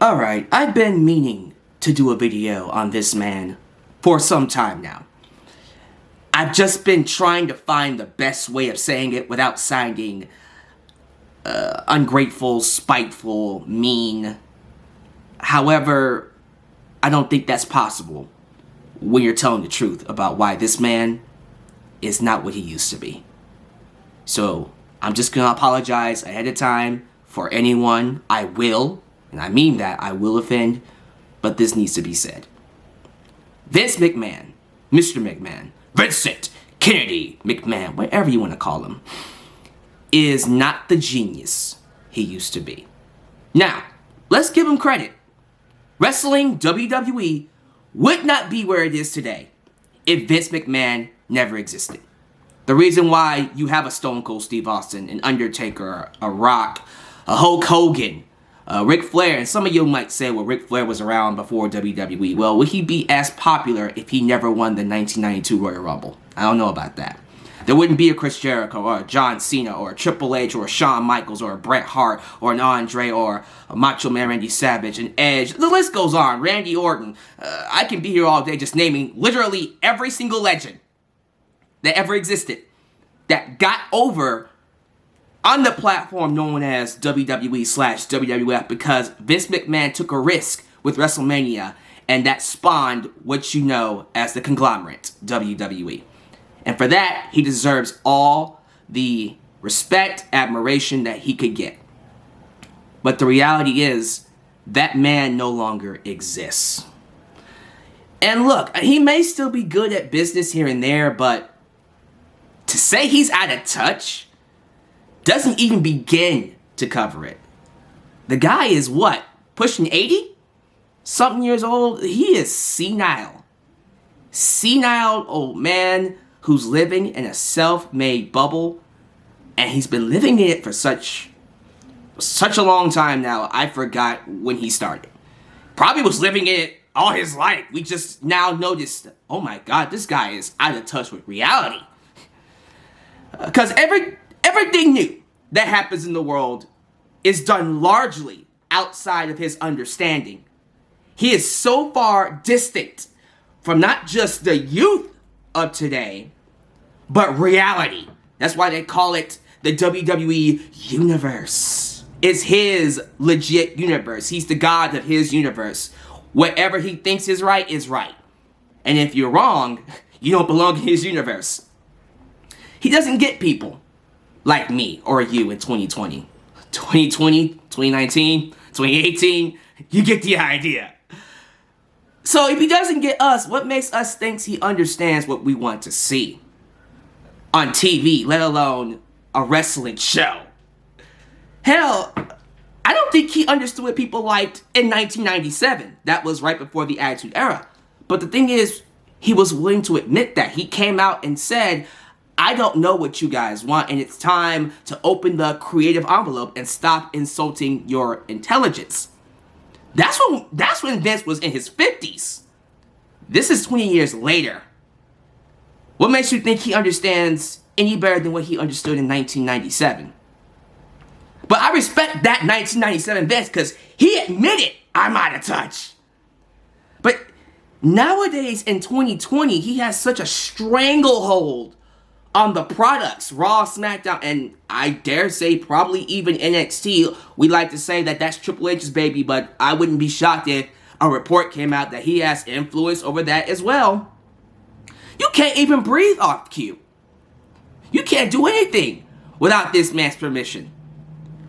Alright, I've been meaning to do a video on this man for some time now. I've just been trying to find the best way of saying it without sounding ungrateful, spiteful, mean. However, I don't think that's possible when you're telling the truth about why this man is not what he used to be. So, I'm just gonna apologize ahead of time for anyone I will, and I mean that, I will offend, but this needs to be said. Vince McMahon, Mr. McMahon, Vincent Kennedy McMahon, whatever you want to call him, is not the genius he used to be. Now, let's give him credit. Wrestling, WWE, would not be where it is today if Vince McMahon never existed. The reason why you have a Stone Cold Steve Austin, an Undertaker, a Rock, a Hulk Hogan, Ric Flair, and some of you might say, well, Ric Flair was around before WWE. Well, would he be as popular if he never won the 1992 Royal Rumble? I don't know about that. There wouldn't be a Chris Jericho, or a John Cena, or a Triple H, or a Shawn Michaels, or a Bret Hart, or an Andre, or a Macho Man Randy Savage, an Edge. The list goes on. Randy Orton. I can be here all day just naming literally every single legend that ever existed that got over on the platform known as WWE/WWF because Vince McMahon took a risk with WrestleMania, and that spawned what you know as the conglomerate, WWE. And for that, he deserves all the respect, admiration that he could get. But the reality is, that man no longer exists. And look, he may still be good at business here and there, but to say he's out of touch doesn't even begin to cover it. The guy is what? Pushing 80? Something years old? He is senile. Senile old man who's living in a self-made bubble, and he's been living in it for such a long time now. I forgot when he started. Probably was living in it all his life. We just now noticed, oh my God, this guy is out of touch with reality. Because everything new that happens in the world is done largely outside of his understanding. He is so far distant from not just the youth of today, but reality. That's why they call it the WWE Universe. It's his legit universe. He's the god of his universe. Whatever he thinks is right is right. And if you're wrong, you don't belong in his universe. He doesn't get people like me or you in 2020. 2020, 2019, 2018, you get the idea. So if he doesn't get us, what makes us think he understands what we want to see on TV, let alone a wrestling show? Hell, I don't think he understood what people liked in 1997. That was right before the Attitude Era. But the thing is, he was willing to admit that. He came out and said, I don't know what you guys want, and it's time to open the creative envelope and stop insulting your intelligence. That's when Vince was in his 50s. This is 20 years later. What makes you think he understands any better than what he understood in 1997? But I respect that 1997 Vince because he admitted I'm out of touch. But nowadays in 2020, he has such a stranglehold on the products, Raw, SmackDown, and I dare say probably even NXT. We like to say that that's Triple H's baby, but I wouldn't be shocked if a report came out that he has influence over that as well. You can't even breathe off cue. You can't do anything without this man's permission.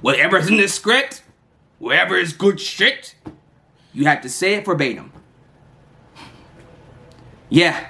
Whatever's in the script, whatever is good shit, you have to say it verbatim. Yeah.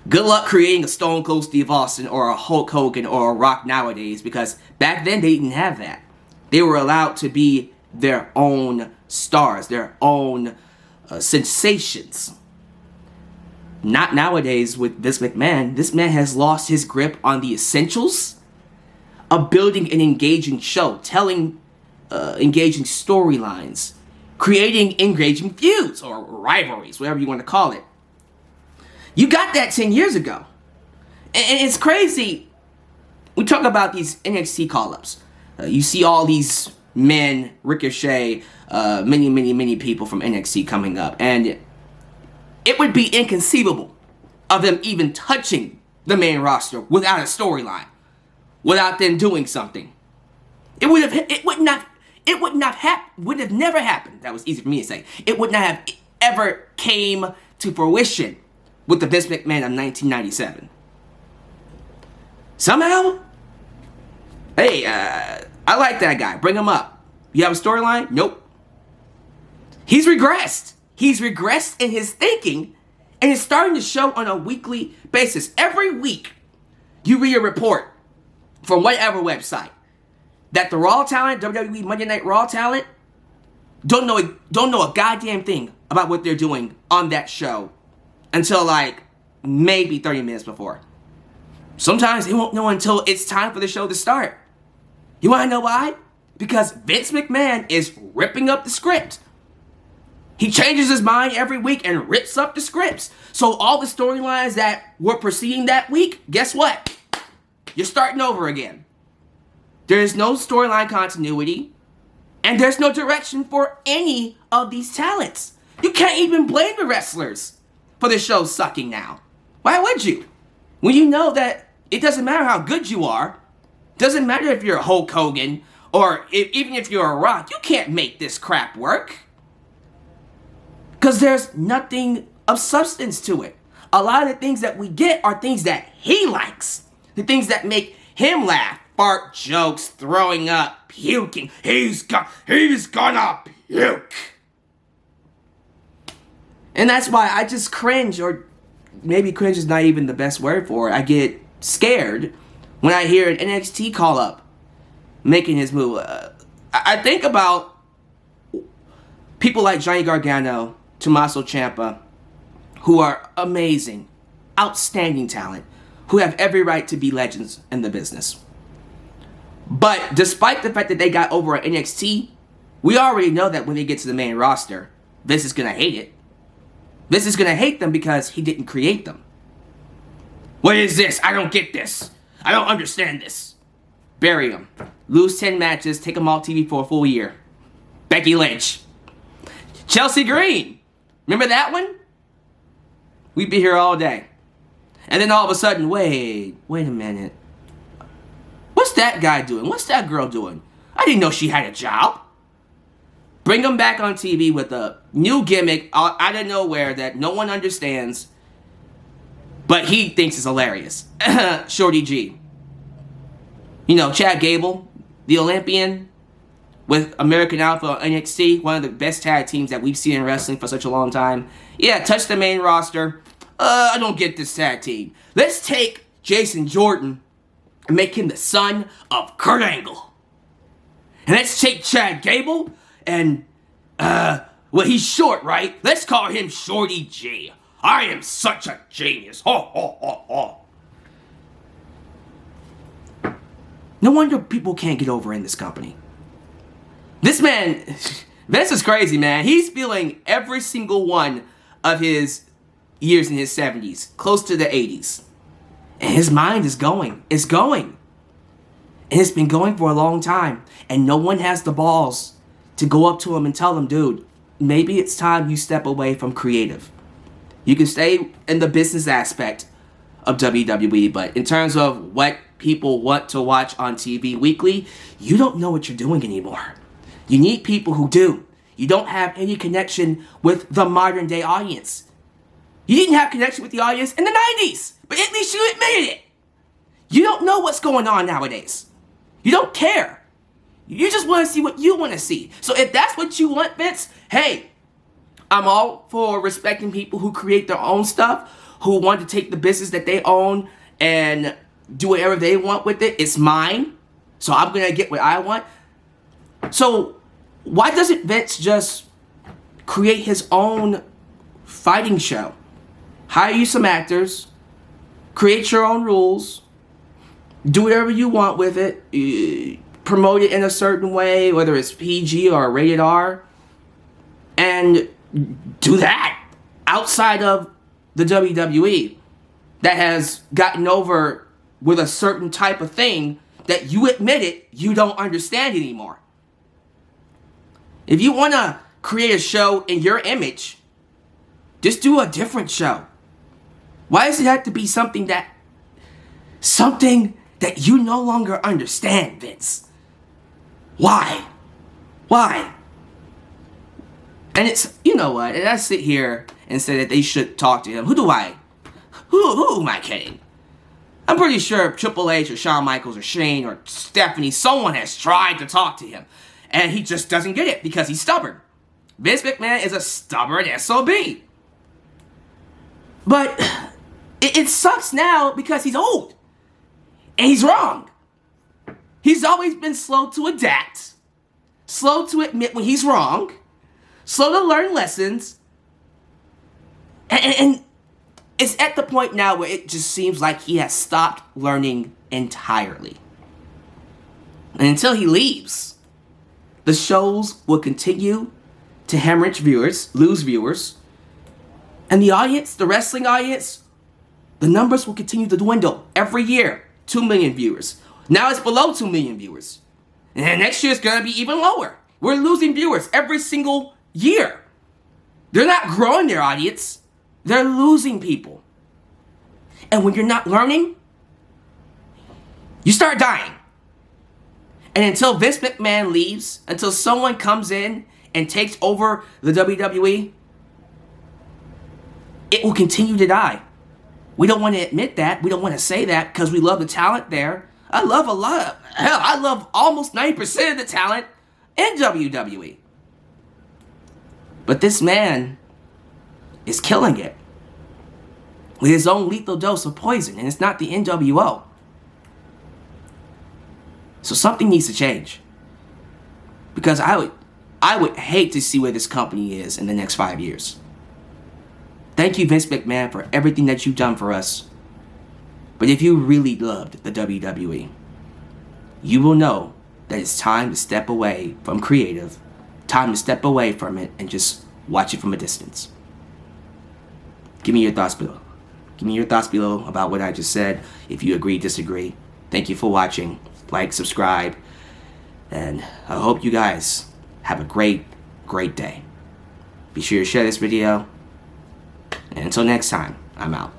Good luck creating a Stone Cold Steve Austin or a Hulk Hogan or a Rock nowadays, because back then they didn't have that. They were allowed to be their own stars, their own sensations. Not nowadays with Vince McMahon. This man has lost his grip on the essentials of building an engaging show, telling engaging storylines, creating engaging feuds or rivalries, whatever you want to call it. You got that 10 years ago. And it's crazy. We talk about these NXT call-ups. You see all these men, Ricochet, many people from NXT coming up. And it would be inconceivable of them even touching the main roster without a storyline, without them doing something. It would have never happened. That was easy for me to say. It would not have ever came to fruition with the Vince McMahon of 1997. Somehow, hey, I like that guy. Bring him up. You have a storyline? Nope. He's regressed. He's regressed in his thinking, and it's starting to show on a weekly basis. Every week, you read a report from whatever website that the Raw talent, WWE Monday Night Raw talent, don't know a goddamn thing about what they're doing on that show until like maybe 30 minutes before. Sometimes they won't know until it's time for the show to start. You want to know why? Because Vince McMahon is ripping up the script. He changes his mind every week and rips up the scripts. So all the storylines that were preceding that week, guess what? You're starting over again. There is no storyline continuity, and there's no direction for any of these talents. You can't even blame the wrestlers for the show sucking now. Why would you? When you know that it doesn't matter how good you are, doesn't matter if you're a Hulk Hogan, or even if you're a Rock, you can't make this crap work. Because there's nothing of substance to it. A lot of the things that we get are things that he likes. The things that make him laugh. Fart jokes, throwing up, puking. He's gonna puke. And that's why I just cringe, or maybe cringe is not even the best word for it. I get scared when I hear an NXT call up making his move. I think about people like Johnny Gargano, Tommaso Ciampa, who are amazing, outstanding talent, who have every right to be legends in the business. But despite the fact that they got over at NXT, we already know that when they get to the main roster, Vince is going to hate it. Vince is going to hate them because he didn't create them. What is this? I don't get this. I don't understand this. Bury them. Lose 10 matches, take them off TV for a full year. Becky Lynch. Chelsea Green. Remember that one? We'd be here all day. And then all of a sudden, wait a minute. What's that guy doing? What's that girl doing? I didn't know she had a job. Bring them back on TV with a new gimmick out of nowhere that no one understands, but he thinks is hilarious. Shorty G. You know, Chad Gable, the Olympian, with American Alpha on NXT, one of the best tag teams that we've seen in wrestling for such a long time. Yeah, touch the main roster. I don't get this tag team. Let's take Jason Jordan and make him the son of Kurt Angle. And let's take Chad Gable and, well, he's short, right? Let's call him Shorty G. I am such a genius. Ho, ho, ho, ho. No wonder people can't get over in this company. This man, Vince is crazy, man. He's feeling every single one of his years in his 70s, close to the 80s. And his mind is going. It's going. And it's been going for a long time. And no one has the balls to go up to him and tell him, dude, maybe it's time you step away from creative. You can stay in the business aspect of WWE, but in terms of what people want to watch on TV weekly, you don't know what you're doing anymore. You need people who do. You don't have any connection with the modern day audience. You didn't have connection with the audience in the 90s, but at least you admitted it. You don't know what's going on nowadays. You don't care. You just want to see what you want to see. So if that's what you want, Vince, hey, I'm all for respecting people who create their own stuff, who want to take the business that they own and do whatever they want with it. It's mine, so I'm going to get what I want. So why doesn't Vince just create his own fighting show? Hire you some actors, create your own rules, do whatever you want with it, promote it in a certain way, whether it's PG or rated R, and do that outside of the WWE that has gotten over with a certain type of thing that you admitted you don't understand anymore. If you want to create a show in your image, just do a different show. Why does it have to be something that you no longer understand, Vince? Why? Why? And it's, you know what, and I sit here and say that they should talk to him. Who am I kidding? I'm pretty sure Triple H or Shawn Michaels or Shane or Stephanie, someone has tried to talk to him. And he just doesn't get it because he's stubborn. Vince McMahon is a stubborn SOB. But it sucks now because he's old. And he's wrong. He's always been slow to adapt. Slow to admit when he's wrong. Slow to learn lessons. And it's at the point now where it just seems like he has stopped learning entirely. And until he leaves, the shows will continue to hemorrhage viewers, lose viewers. And the audience, the wrestling audience, the numbers will continue to dwindle every year. 2 million viewers. Now it's below 2 million viewers. And next year it's going to be even lower. We're losing viewers every single year. They're not growing their audience. They're losing people. And when you're not learning, you start dying. And until Vince McMahon leaves, until someone comes in and takes over the WWE, it will continue to die. We don't want to admit that. We don't want to say that because we love the talent there. I love a lot of, hell, I love almost 90% of the talent in WWE. But this man is killing it with his own lethal dose of poison, and it's not the NWO. So something needs to change. Because I would hate to see where this company is in the next 5 years. Thank you, Vince McMahon, for everything that you've done for us. But if you really loved the WWE, you will know that it's time to step away from creative, time to step away from it and just watch it from a distance. Give me your thoughts below. Give me your thoughts below about what I just said. If you agree, disagree. Thank you for watching. Like, subscribe, and I hope you guys have a great, great day. Be sure to share this video, and until next time, I'm out.